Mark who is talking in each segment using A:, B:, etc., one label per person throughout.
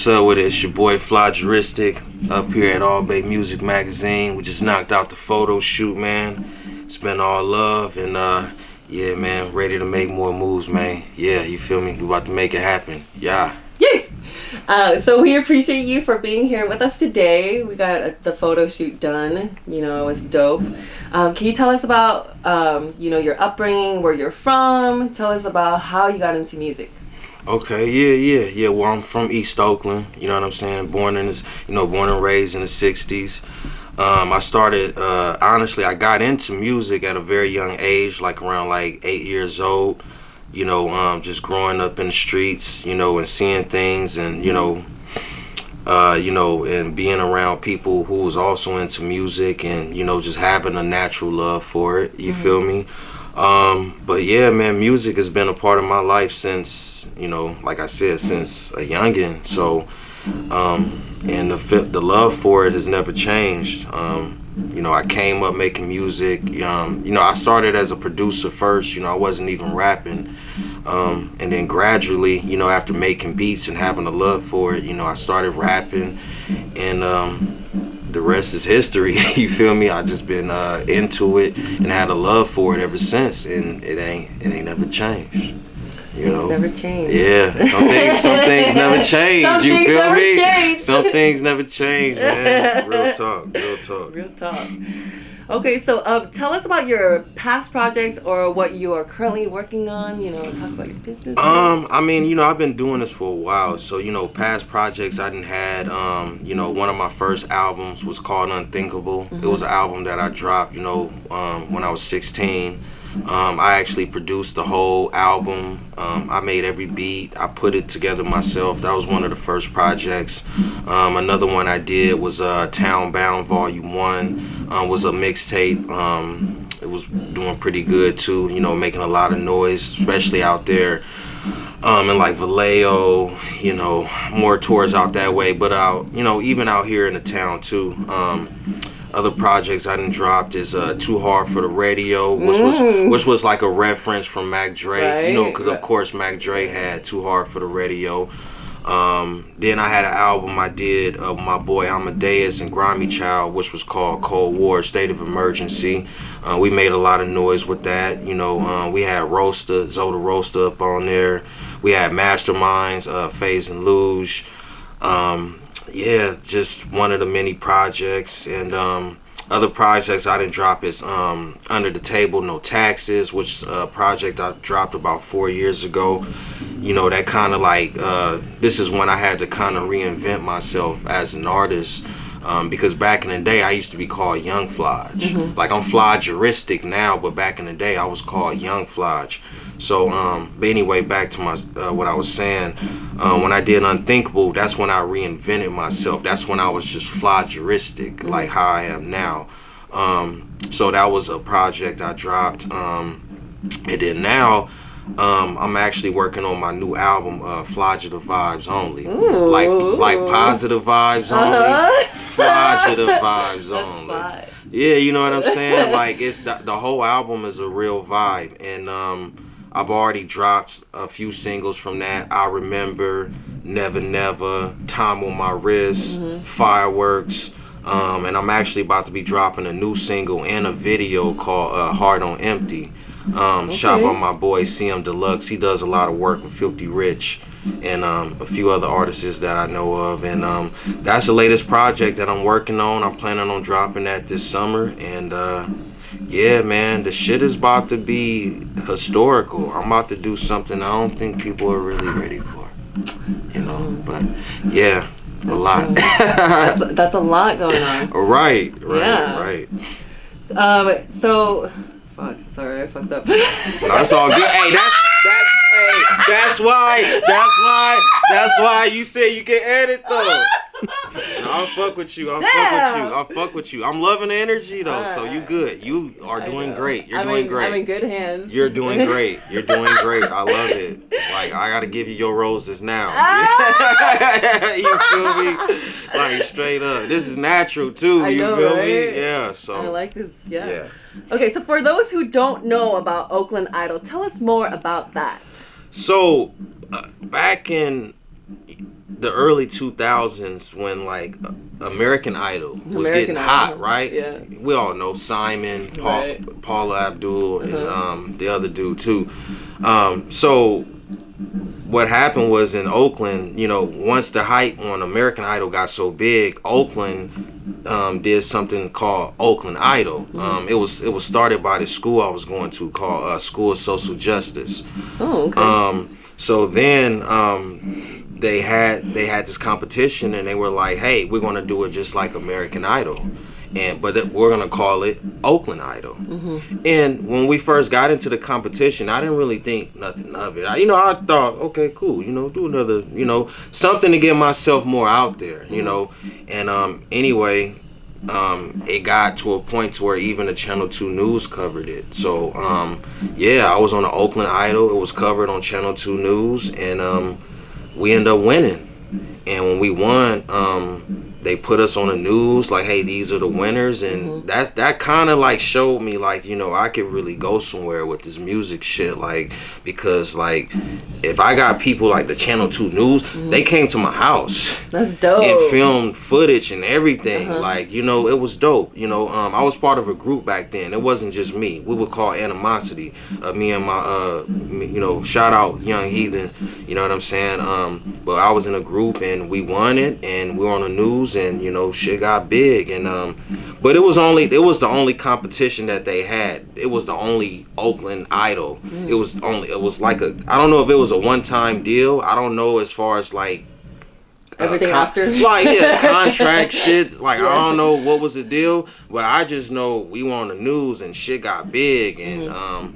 A: What's up with it? It's your boy Flaugeristic up here at All Bay Music Magazine. We just knocked out the photo shoot, man. It's been all love and yeah, man, ready to make more moves, man. Yeah, you feel me? We about to make it happen. Yeah.
B: So we appreciate you for being here with us today. We got the photo shoot done. You know, it was dope. Can you tell us about, your upbringing, where you're from? Tell us about how you got into music.
A: Okay, yeah. Well, I'm from East Oakland. You know what I'm saying? Born and raised in the '60s. I started honestly. I got into music at a very young age, like around 8 years old. Just growing up in the streets, and seeing things, and and being around people who was also into music, and just having a natural love for it. You feel me? But yeah, man, music has been a part of my life since, like I said, since a youngin'. So, and the love for it has never changed. I came up making music. I started as a producer first. I wasn't even rapping. And then gradually, after making beats and having a love for it, I started rapping, and the rest is history. You feel me? I just been into it and had a love for it ever since, and it ain't never changed.
B: It's never changed.
A: Yeah, some things never change.
B: Some
A: you
B: things
A: feel
B: never
A: me?
B: change.
A: Some things never change, man. Real talk.
B: Real talk. Okay, so tell us about your past projects or what you are currently working on. Talk about your business.
A: I've been doing this for a while. So, past projects I done had, one of my first albums was called Unthinkable. It was an album that I dropped, when I was 16. I actually produced the whole album. I made every beat. I put it together myself. That was one of the first projects. Another one I did was Town Bound Volume 1. Was a mixtape. It was doing pretty good too, making a lot of noise, especially out there in Vallejo, more tours out that way, but even out here in the town too. Other projects I done dropped is Too Hard for the Radio, which was like a reference from Mac Dre, because of course Mac Dre had Too Hard for the Radio. Then I had an album I did of my boy Amadeus and Grimy Child, which was called Cold War, State of Emergency. We made a lot of noise with that. We had Zoda Roaster up on there. We had Masterminds, FaZe and Luge. Just one of the many projects. And other projects I didn't drop is Under the Table, No Taxes, which is a project I dropped about 4 years ago. That kind of this is when I had to kind of reinvent myself as an artist. Because back in the day, I used to be called Young Flauge. Like, I'm Flaugeristic now, but back in the day, I was called Young Flauge. So, but anyway, back to my what I was saying. When I did Unthinkable, that's when I reinvented myself. That's when I was just Flaugeristic, like how I am now. So that was a project I dropped. And then now, I'm actually working on my new album, Flaugitive Vibes Only.
B: Ooh.
A: Like positive vibes only, Flaugitive Vibes only.
B: Fine.
A: Yeah, you know what I'm saying? Like, it's the whole album is a real vibe, and I've already dropped a few singles from that. I Remember, Never Never, Time on My Wrist, Fireworks. And I'm actually about to be dropping a new single and a video called Heart on Empty. Shot by my boy CM Deluxe. He does a lot of work with Filthy Rich and a few other artists that I know of. And that's the latest project that I'm working on. I'm planning on dropping that this summer. And yeah, man, the shit is about to be historical. I'm about to do something I don't think people are really ready for. But yeah, a lot.
B: That's a lot going on.
A: Right.
B: So, fuck, sorry, I fucked up.
A: No, that's all good. Hey, that's why you said you can edit though. No, I'll fuck with you. I'll fuck with you. I'm loving the energy though, so you good. You are doing great. You're doing great.
B: I'm in good hands.
A: You're doing great. I love it. Like, I gotta give you your roses now. You feel me? Like, straight up. This is natural too. You feel me? Yeah. So
B: I like this. Yeah. Okay, so for those who don't know about Oakland Idol, tell us more about that.
A: So, back in the early 2000s when like American Idol was getting hot, right?
B: Yeah.
A: We all know Simon, Paula Abdul, and the other dude too. So what happened was in Oakland, you know, once the hype on American Idol got so big, Oakland did something called Oakland Idol. It was started by the school I was going to called School of Social Justice.
B: Oh, okay.
A: So then they had this competition, and they were like, "Hey, we're gonna do it just like American Idol, but we're gonna call it Oakland Idol." And when we first got into the competition, I didn't really think nothing of it. I thought, okay, cool, do another, something to get myself more out there, And anyway, it got to a point to where even the Channel 2 News covered it. So I was on the Oakland Idol. It was covered on Channel 2 News, and we ended up winning. And when we won, they put us on the news like, hey, these are the winners. And that kind of like showed me like, I could really go somewhere with this music shit. Like, because like if I got people like the Channel 2 News, they came to my house.
B: That's dope.
A: And filmed footage and everything. Like, it was dope. I was part of a group back then. It wasn't just me. We would call Animosity. Me and my, shout out Young Heathen. You know what I'm saying? But I was in a group and we won it, and we were on the news, and shit got big. And but it was the only competition that they had. It was the only Oakland Idol. It was like I don't know if it was a one-time deal. I don't know as far as like
B: everything after,
A: like contract shit. Like I don't know what was the deal, but I just know we were on the news and shit got big, and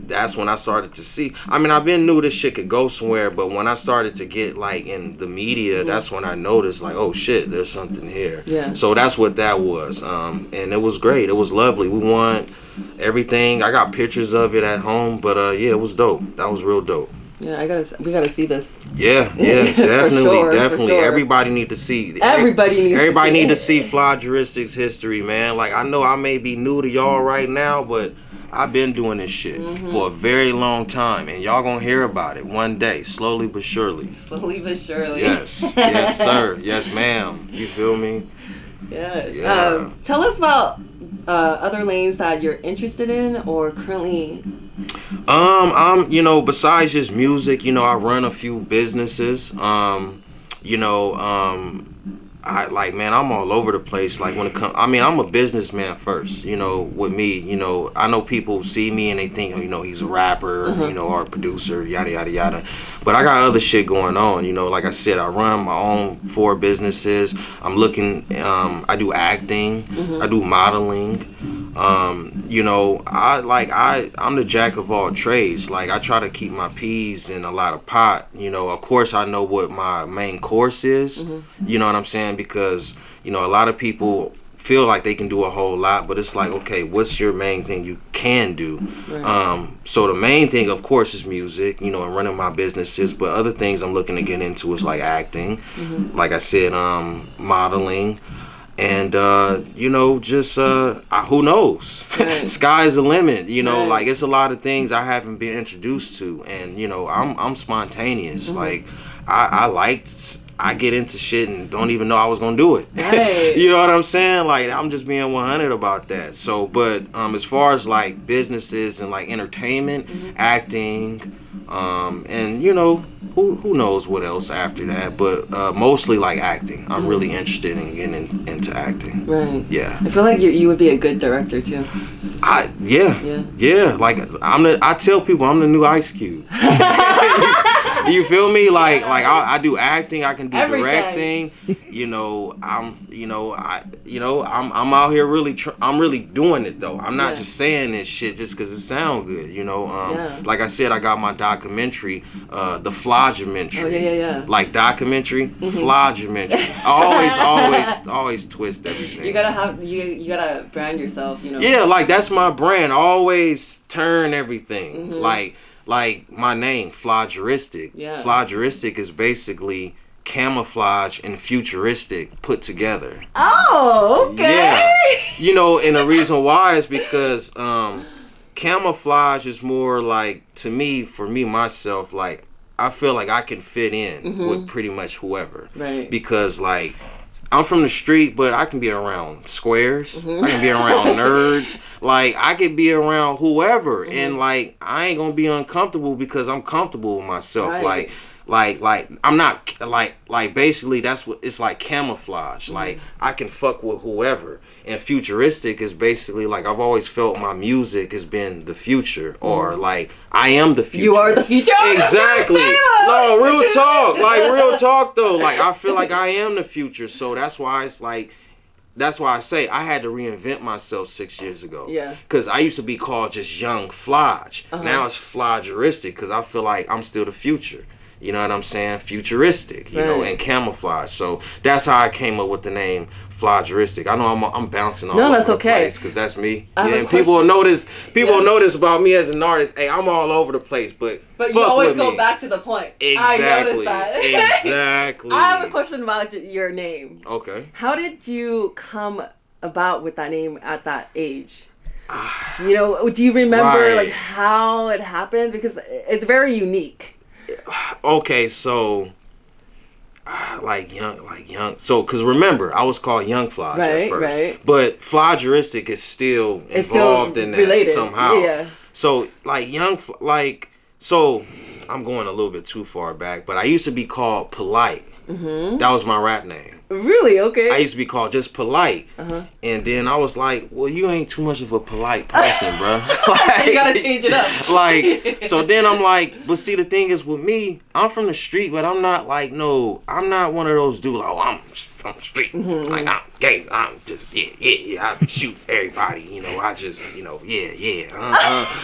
A: that's when I started to see. I mean, I've been knew this shit could go somewhere, but when I started to get like in the media, that's when I noticed like, oh shit, there's something here. Yeah. So that's what that was, and it was great. It was lovely. We won everything. I got pictures of it at home, but it was dope. That was real dope.
B: Yeah, we gotta see this.
A: Yeah, definitely,
B: definitely. Sure.
A: Everybody need to see.
B: Everybody
A: need to see Flaugeristic's history, man. Like I know I may be new to y'all right now, but I've been doing this shit for a very long time, and y'all gonna hear about it one day, slowly but surely.
B: Slowly but surely.
A: Yes, yes, sir, yes, ma'am. You feel me?
B: Yes.
A: Yeah.
B: Tell us about other lanes that you're interested in or currently.
A: I'm, besides just music, I run a few businesses. I'm all over the place. Like when it comes, I'm a businessman first, with me, I know people see me and they think, he's a rapper, or a producer, yada, yada, yada. But I got other shit going on, like I said, I run my own 4 businesses. I'm looking, I do acting, I do modeling. I'm the jack of all trades. Like I try to keep my peas in a lot of pot. Of course I know what my main course is. You know what I'm saying? Because a lot of people feel like they can do a whole lot, but it's like, okay, what's your main thing you can do? Right. So the main thing, of course, is music. And running my businesses. But other things I'm looking to get into is like acting. Like I said, modeling. And, who knows? Right. Sky's the limit, right. Like it's a lot of things I haven't been introduced to. And, I'm spontaneous. Like I get into shit and don't even know I was going to do it. Right. You know what I'm saying? Like I'm just being 100 about that. So, but as far as like businesses and like entertainment, acting, and who knows what else after that, but mostly like acting. I'm really interested in getting into acting. Right. Yeah.
B: I feel like you would be a good director too.
A: Yeah. Like I tell people I'm the new Ice Cube. You feel me? Like I do acting, I can do directing. I'm out here really. I'm really doing it though. I'm not just saying this shit just because it sounds good. Like I said, I got my documentary, the Flaugementary.
B: Oh yeah.
A: Like documentary, Flaugementary. I always twist everything.
B: You gotta brand yourself.
A: Yeah, like that's my brand. Always turn everything. Like my name, Flaugeristic. Yeah. Flaugeristic is basically camouflage and futuristic put together.
B: Oh, okay.
A: Yeah. And the reason why is because camouflage is more like, to me, for me, myself, like, I feel like I can fit in with pretty much whoever.
B: Right.
A: Because like I'm from the street, but I can be around squares. I can be around nerds. Like I could be around whoever, and like I ain't gonna be uncomfortable because I'm comfortable with myself.
B: Right.
A: Like I'm not like basically that's what it's like camouflage. Like I can fuck with whoever. And futuristic is basically like I've always felt my music has been the future, or like I am the future.
B: You are the future.
A: Exactly. No, real talk. Like real talk though. Like I feel like I am the future. So that's why it's like. That's why I say I had to reinvent myself 6 years ago.
B: Yeah.
A: Because I used to be called just Young Flauge. Now it's Flaugeristic because I feel like I'm still the future. You know what I'm saying? Futuristic, you know, and camouflage. So that's how I came up with the name Flaugeristic. I know I'm bouncing all over the place because that's me. Yeah, and people will notice. People will notice about me as an artist. Hey, I'm all over the place, but
B: you always go back to the point.
A: Exactly.
B: I noticed that.
A: Exactly.
B: I have a question about your name.
A: Okay.
B: How did you come about with that name at that age? You know, do you remember like how it happened? Because it's very unique.
A: Okay, so like young. So, cause remember, I was called Young Flauge at first, but Flaugeristic is still involved in that related. Somehow. Yeah. So, like so I'm going a little bit too far back, but I used to be called Polite. That was my rap name.
B: Really? Okay.
A: I used to be called just Polite. And then I was like, well, you ain't too much of a polite person, bro. Like,
B: you gotta change it up.
A: Like, so then I'm like, but see, the thing is with me, I'm from the street, but I'm not like, I'm not one of those dudes, like, oh, I'm from the street. Like, I'm gay. I'm just, yeah, I shoot everybody, you know, I just, you know,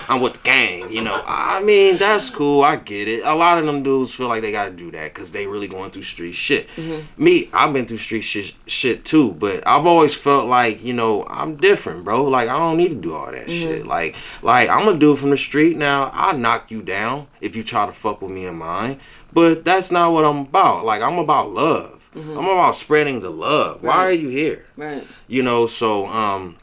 A: I'm with the gang, you know. I mean, that's cool, I get it. A lot of them dudes feel like they gotta do that because they really going through street shit. Me, I've been through street shit too, but I've always felt like, you know, I'm different, bro. Like, I don't need to do all that shit. Like I'm a dude from the street now. I'll knock you down if you try to fuck with me and mine. But that's not what I'm about. Like, I'm about love. I'm about spreading the love. Why are you here? Right. You know, so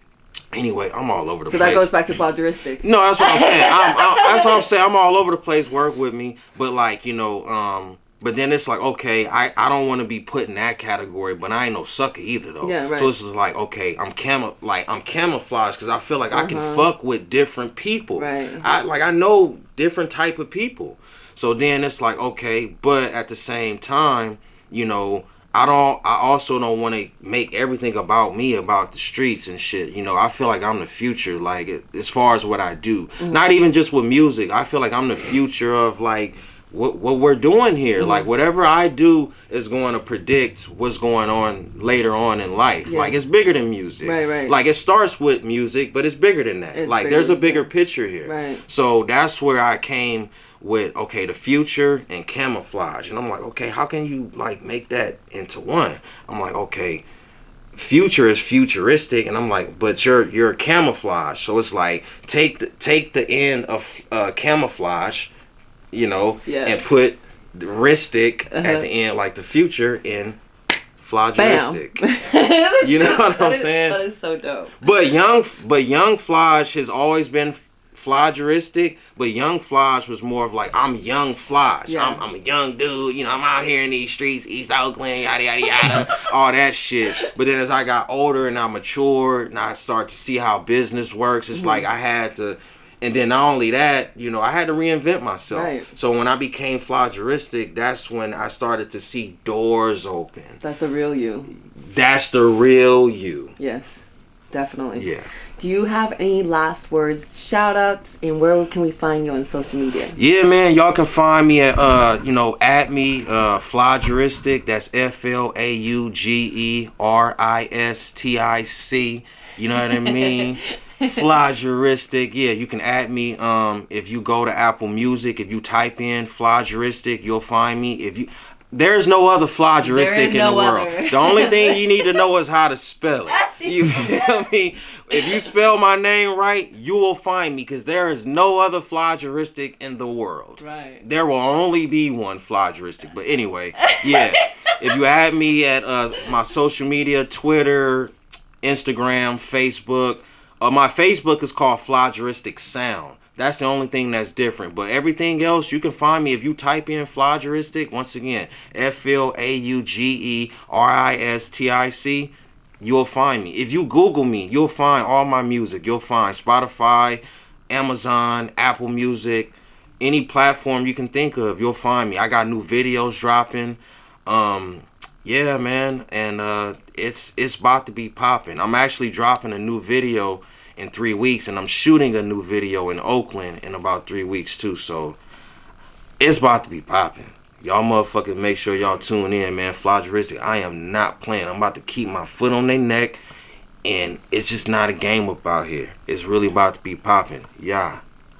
A: anyway, I'm all over the place.
B: So that goes back to Flaugeristic.
A: No, that's what I'm saying. That's what I'm saying. I'm all over the place. Work with me, but like, you know, but then it's like, okay, I don't want to be put in that category, but I ain't no sucker either though. Yeah, right. So it's just like, okay, I'm camouflaged because I feel like I can fuck with different people. Right. I know different type of people. So then it's like, okay, but at the same time, you know, I also don't want to make everything about me about the streets and shit. You know, I feel like I'm the future, like as far as what I do. Not even just with music. I feel like I'm the future of like what we're doing here. Like whatever I do is going to predict what's going on later on in life. Like it's bigger than music. Right. Like it starts with music, but it's bigger than that. Like there's a bigger picture here. Right. So that's where I came with, okay, the future and camouflage. And I'm like, okay, how can you like make that into one? I'm like, okay, future is futuristic, and I'm like, but you're camouflage. So it's like take the end of camouflage, you know, and put the ristic at the end, like the future in Flaugeristic. You know what I'm saying?
B: That is so dope.
A: But young Flauge has always been Flaugeristic, but Young Flauge was more of like, I'm Young Flauge. Yeah. I'm a young dude, you know, I'm out here in these streets, East Oakland, yada, yada, yada, all that shit. But then as I got older and I matured and I started to see how business works, it's like I had to, and then not only that, you know, I had to reinvent myself. Right. So when I became Flaugeristic, that's when I started to see doors open.
B: That's the real you.
A: That's the real you.
B: Yes, definitely.
A: Yeah.
B: Do you have any last words, shout outs, and where can we find you on social media?
A: Yeah, man, y'all can find me at at me, Flaugeristic. That's Flaugeristic. You know what I mean? Flaugeristic. Yeah, you can add me. If you go to Apple Music, if you type in Flaugeristic, you'll find me. There's no other Flaugeristic in the world. The only thing you need to know is how to spell it. You feel me? If you spell my name right, you will find me, because there is no other Flaugeristic in the world. Right. There will only be one Flaugeristic. But anyway, yeah. If you add me at my social media, Twitter, Instagram, Facebook. My Facebook is called Flaugeristic Sound. That's the only thing that's different. But everything else, you can find me if you type in Flaugeristic. Once again, Flaugeristic. You'll find me. If you Google me, you'll find all my music. You'll find Spotify, Amazon, Apple Music, any platform you can think of. You'll find me. I got new videos dropping. Yeah, man, and it's about to be popping. I'm actually dropping a new video in 3 weeks, and I'm shooting a new video in Oakland in about 3 weeks too. So it's about to be popping. Y'all motherfuckers make sure y'all tune in, man. Flaugeristic, I am not playing. I'm about to keep my foot on their neck, and it's just not a game up out here. It's really about to be popping. Yeah.